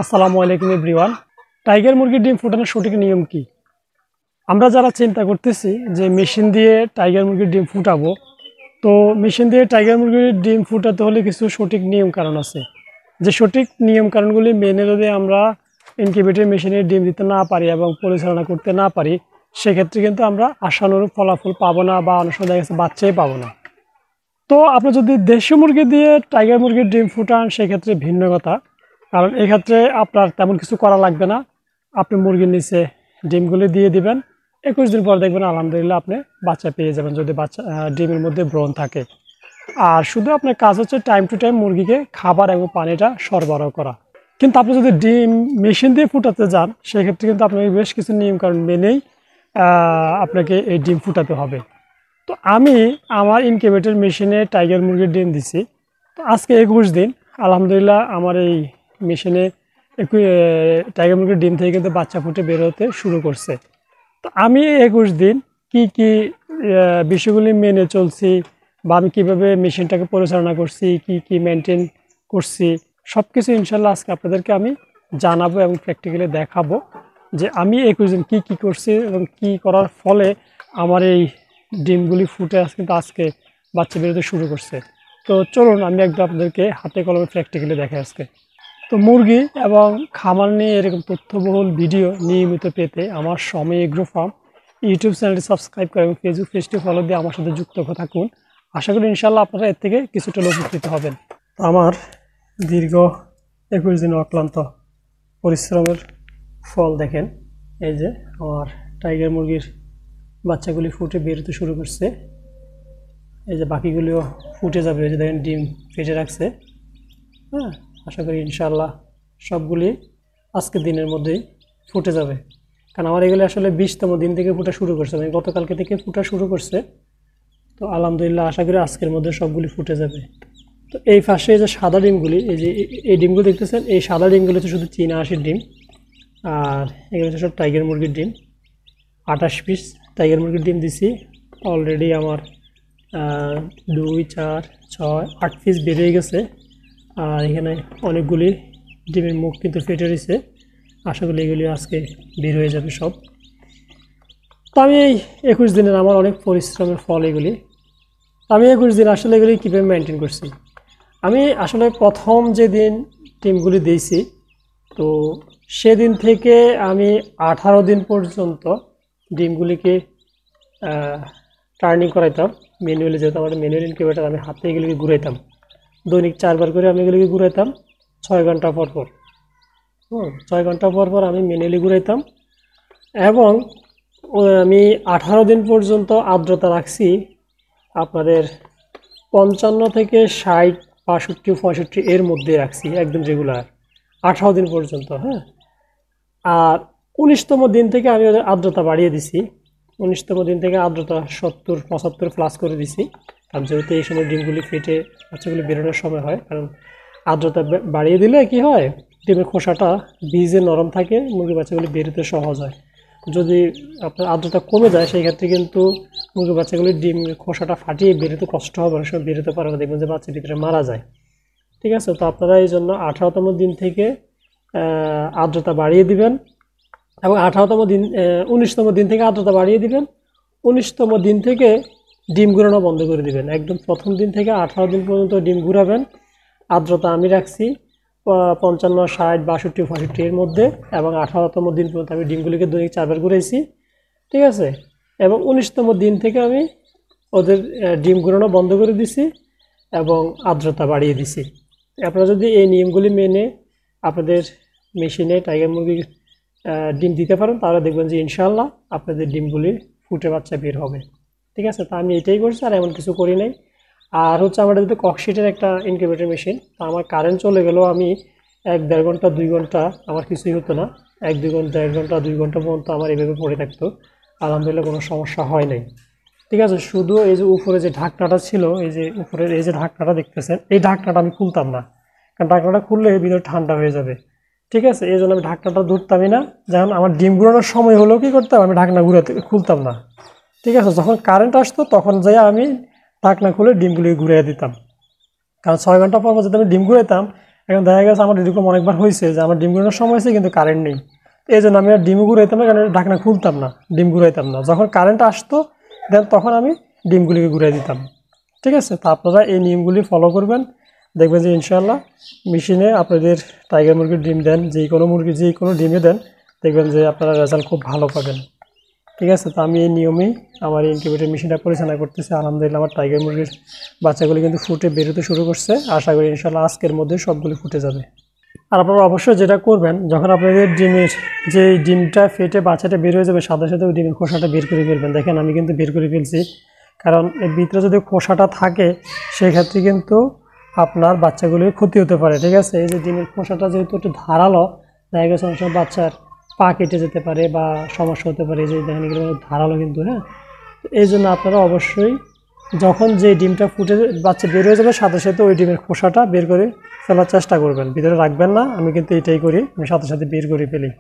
আসসালামু আলাইকুম everyone. Tiger মুরগির ডিম ফোটানোর সঠিক নিয়ম কি? আমরা যারা চিন্তা করতেছি যে মেশিন দিয়ে টাইগার মুরগির ডিম ফুটাবো, তো মেশিন দিয়ে টাইগার মুরগির ডিম ফুটাতে হলে কিছু সঠিক নিয়ম কারণ আছে। যে সঠিক নিয়ম কারণগুলি মেনে যদি আমরা ইনকিউবেটর মেশিনের ডিম দিতে না পারি এবং পরিচালনা করতে না পারি, সেক্ষেত্রে কিন্তু আমরা আশানুরূপ ফলাফল পাবো না বা অনেক সময় দেখা গেছে বাচ্চাই পাবো না। তো আপনি যদি দেশি মুরগি দিয়ে টাইগার মুরগির ডিম ফুটান সেক্ষেত্রে ভিন্ন কথা, কারণ এক্ষেত্রে আপনার তেমন কিছু করা লাগবে না। আপনি মুরগির নিচে ডিমগুলি দিয়ে দিবেন, 21 দিন পর দেখবেন আলহামদুলিল্লাহ আপনি বাচ্চা পেয়ে যাবেন, যদি বাচ্চা ডিমের মধ্যে ব্রণ থাকে। আর শুধু আপনার কাজ হচ্ছে টাইম টু টাইম মুরগিকে খাবার এবং পানিটা সরবরাহ করা। কিন্তু আপনি যদি ডিম মেশিন দিয়ে ফুটাতে যান সেক্ষেত্রে কিন্তু আপনাকে বেশ কিছু নিয়মকানুন মেনেই আপনাকে এই ডিম ফুটাতে হবে। তো আমি আমার ইনকিউবেটর মেশিনে টাইগার মুরগির ডিম দিছি। তো আজকে 21 দিন আলহামদুলিল্লাহ আমার এই মেশিনে টাইগার মুরগির ডিম থেকে কিন্তু বাচ্চা ফুটে বের হতে শুরু করছে। তো আমি 21 দিন কি কি বিষয়গুলি মেনে চলছি বা আমি কীভাবে মেশিনটাকে পরিচালনা করছি, কি কি মেনটেন করছি, সব কিছু ইনশাল্লাহ আজকে আপনাদেরকে আমি জানাবো এবং প্র্যাকটিক্যালি দেখাবো যে আমি 21 দিন কী কী করছি এবং কি করার ফলে আমার এই ডিমগুলি ফুটে কিন্তু আজকে বাচ্চা বেরোতে শুরু করছে। তো চলুন আমি একদম আপনাদেরকে হাতে কলমে প্র্যাকটিক্যালি দেখাই আজকে। তো মুরগি এবং খামার নিয়ে এরকম তথ্যবহুল ভিডিও নিয়মিত পেতে আমার সময় এগ্রো ফার্ম ইউটিউব চ্যানেলটি সাবস্ক্রাইব করে এবং ফেসবুক পেজটি ফলো দিয়ে আমার সাথে যুক্ত থাকুন। আশা করি ইনশাল্লাহ আপনারা এর থেকে কিছুটা উপকৃত হবেন। আমার দীর্ঘ 21 দিন অক্লান্ত পরিশ্রমের ফল দেখেন। এই যে আমার টাইগার মুরগির বাচ্চাগুলি ফুটে বেরোতে শুরু করছে। এই যে বাকিগুলিও ফুটে যাবে, এই যে দেখেন ডিম ফেটে রাখছে। হ্যাঁ, আশা করি ইনশাআল্লাহ সবগুলি আজকের দিনের মধ্যেই ফুটে যাবে, কারণ আমার এগুলি আসলে 20তম দিন থেকে ফুটা শুরু করছে, মানে গতকালকে থেকে ফুটা শুরু করছে। তো আলহামদুলিল্লাহ আশা করি আজকের মধ্যে সবগুলি ফুটে যাবে। তো এই পাশে যে সাদা ডিমগুলি, এই যে এই ডিমগুলো দেখতেছেন, এই সাদা ডিমগুলো হচ্ছে শুধু চীনা হাঁসের ডিম, আর এগুলো হচ্ছে সব টাইগার মুরগির ডিম। 28 পিস টাইগার মুরগির ডিম দিছি অলরেডি। আমার 2, 4, 6, 8 পিস বেরিয়ে গেছে। আর এখানে অনেকগুলি ডিমের মুখ কিন্তু ফেটে রয়েছে। আশা করি এগুলি আজকে বের হয়ে যাবে সব। তো আমি এই 21 দিনের আমার অনেক পরিশ্রমের ফল এগুলি। আমি 21 দিন আসলে এগুলি কীভাবে মেনটেন করছি, আমি আসলে প্রথম যেদিন ডিমগুলি দিয়েছি, তো সেদিন থেকে আমি 18 দিন পর্যন্ত ডিমগুলিকে টার্নিং করাইতাম ম্যানুয়ালি। যেহেতু আমার ম্যানুয়াল ইনকিউবেটর, আমি হাতে এগুলিকে ঘুরাইতাম। দৈনিক 4 বার করে আমি এগুলিকে ঘুরাইতাম 6 ঘন্টা পর পর। 6 ঘন্টা পর পর আমি ম্যানুয়ালি ঘুরাইতাম। এবং আমি 18 দিন পর্যন্ত আর্দ্রতা রাখছি আপনাদের 55 থেকে 60, 62, 65 এর মধ্যে রাখছি একদম রেগুলার 18 দিন পর্যন্ত। হ্যাঁ, আর 19তম দিন থেকে আমি ওদের আর্দ্রতা বাড়িয়ে দিছি। 19তম দিন থেকে আর্দ্রতা 70, 75 প্লাস করে দিছি, কারণ যেহেতু এই সময় ডিমগুলি ফেটে বাচ্চাগুলি বেরোনোর সময় হয়। কারণ আর্দ্রতা বাড়িয়ে দিলে কি হয়, ডিমের খোসাটা বীজে নরম থাকে, মুরগি বাচ্চাগুলি বেরোতে সহজ হয়। যদি আপনার আর্দ্রতা কমে যায় সেই ক্ষেত্রে কিন্তু মুরগি বাচ্চাগুলি ডিম খোসাটা ফাটিয়ে বেরোতে কষ্ট হবে, অনেক সময় বেরোতে পারে না, দেখবেন যে বাচ্চা ভিতরে মারা যায়। ঠিক আছে, তো আপনারা এই জন্য 18তম দিন থেকে আর্দ্রতা বাড়িয়ে দিবেন এবং 18তম দিন 19তম দিন থেকে আর্দ্রতা বাড়িয়ে দিবেন। 19তম দিন থেকে ডিম ঘুরানো বন্ধ করে দিবেন। একদম প্রথম দিন থেকে 18 দিন পর্যন্ত ডিম ঘুরাবেন। আর্দ্রতা আমি রাখছি 55, 60, 62, 65 এর মধ্যে, এবং 18তম দিন পর্যন্ত আমি ডিমগুলিকে দৈনিক 4 বার ঘুরাইছি। ঠিক আছে, এবং 19তম দিন থেকে আমি ওদের ডিম ঘুরানো বন্ধ করে দিছি এবং আর্দ্রতা বাড়িয়ে দিছি। আপনারা যদি এই নিয়মগুলি মেনে আপনাদের মেশিনে টাইগার মুরগির ডিম দিতে পারেন, তাহলে দেখবেন যে ইনশাআল্লাহ আপনাদের ডিমগুলি ফুটে বাচ্চা বের হবে। ঠিক আছে, তো আমি এটাই করছি, আর এমন কিছু করি নাই। আর হচ্ছে আমার যদি ককশিটের একটা ইনকিউবেটর মেশিন, তো আমার কারেন্ট চলে গেলেও আমি 1-1.5 ঘন্টা 2 ঘন্টা আমার কিছুই হতো না। 1-2 ঘন্টা 1 ঘন্টা 2 ঘন্টা পর্যন্ত আমার এইভাবে পড়ে থাকতো, আলহামদুলিল্লাহ কোনো সমস্যা হয় নাই। ঠিক আছে, শুধু এই যে উপরে যে ঢাকনাটা ছিল, এই যে উপরের এই যে ঢাকনাটা দেখতেছেন, এই ঢাকনাটা আমি খুলতাম না, কারণ ঢাকনাটা খুললে ভিতরে ঠান্ডা হয়ে যাবে। ঠিক আছে, এই জন্য আমি ঢাকনাটা ধরতামই না। যখন আমার ডিম ঘুরানোর সময় হলেও কি করতাম, আমি ঢাকনা খুলতাম না। ঠিক আছে, যখন কারেন্ট আসতো তখন যাই আমি ঢাকনা খুলে ডিমগুলি ঘুরিয়ে দিতাম, কারণ 6 ঘন্টা পর যদি আমি ডিম ঘুরাইতাম এখন দেখা গেছে আমার এরকম অনেকবার হয়েছে যে আমার ডিম ঘুরানোর সময় হয়েছে কিন্তু কারেন্ট নেই, এই জন্য আমি আর ডিম ঘুরাইতাম না, কারণ ঢাকনা খুলতাম না, ডিম ঘুরাইতাম না। যখন কারেন্ট আসতো দেন তখন আমি ডিমগুলিকে ঘুরাই দিতাম। ঠিক আছে, তো আপনারা এই নিয়মগুলি ফলো করবেন, দেখবেন যে ইনশাআল্লাহ মেশিনে আপনাদের টাইগার মুরগির ডিম দেন, যেই কোনো মুরগি যেই কোনো ডিমে দেন, দেখবেন যে আপনারা রেজাল্ট খুব ভালো পাবেন। ঠিক আছে, তো আমি এই নিয়মেই আমার ইনকিউবেটর মেশিনটা পরিচালনা করতেছি। আলহামদুলিল্লাহ আমার টাইগার মুরগির বাচ্চাগুলি কিন্তু ফুটে বেরোতে শুরু করছে। আশা করি ইনশাআল্লাহ আজকের মধ্যে সবগুলি ফুটে যাবে। আর আপনারা অবশ্যই যেটা করবেন, যখন আপনাদের ডিমের যে ডিমটা ফেটে বাচ্চাটা বের হয়ে যাবে সাথে সাথে ওই ডিমের খোসাটা বের করে ফেলবেন। দেখেন আমি কিন্তু বের করে ফেলছি, কারণ এর ভিতরে যদি খোসাটা থাকে সেক্ষেত্রে কিন্তু আপনার বাচ্চাগুলির ক্ষতি হতে পারে। ঠিক আছে, এই যে ডিমের খোসাটা যেহেতু একটু ধারালো, দেখা গেছে অনেক সময় বাচ্চার পা কেটে যেতে পারে বা সমস্যা হতে পারে। এই যে দেখেন এগুলো ধারালো কিন্তু, হ্যাঁ। এই জন্য আপনারা অবশ্যই যখন যে ডিমটা ফুটে বাচ্চা বের হয়ে যাবে সাথে সাথে ওই ডিমের খোসাটা বের করে ফেলার চেষ্টা করবেন, ভিতরে রাখবেন না। আমি কিন্তু এটাই করি, আমি সাথে সাথে বের করে ফেলি।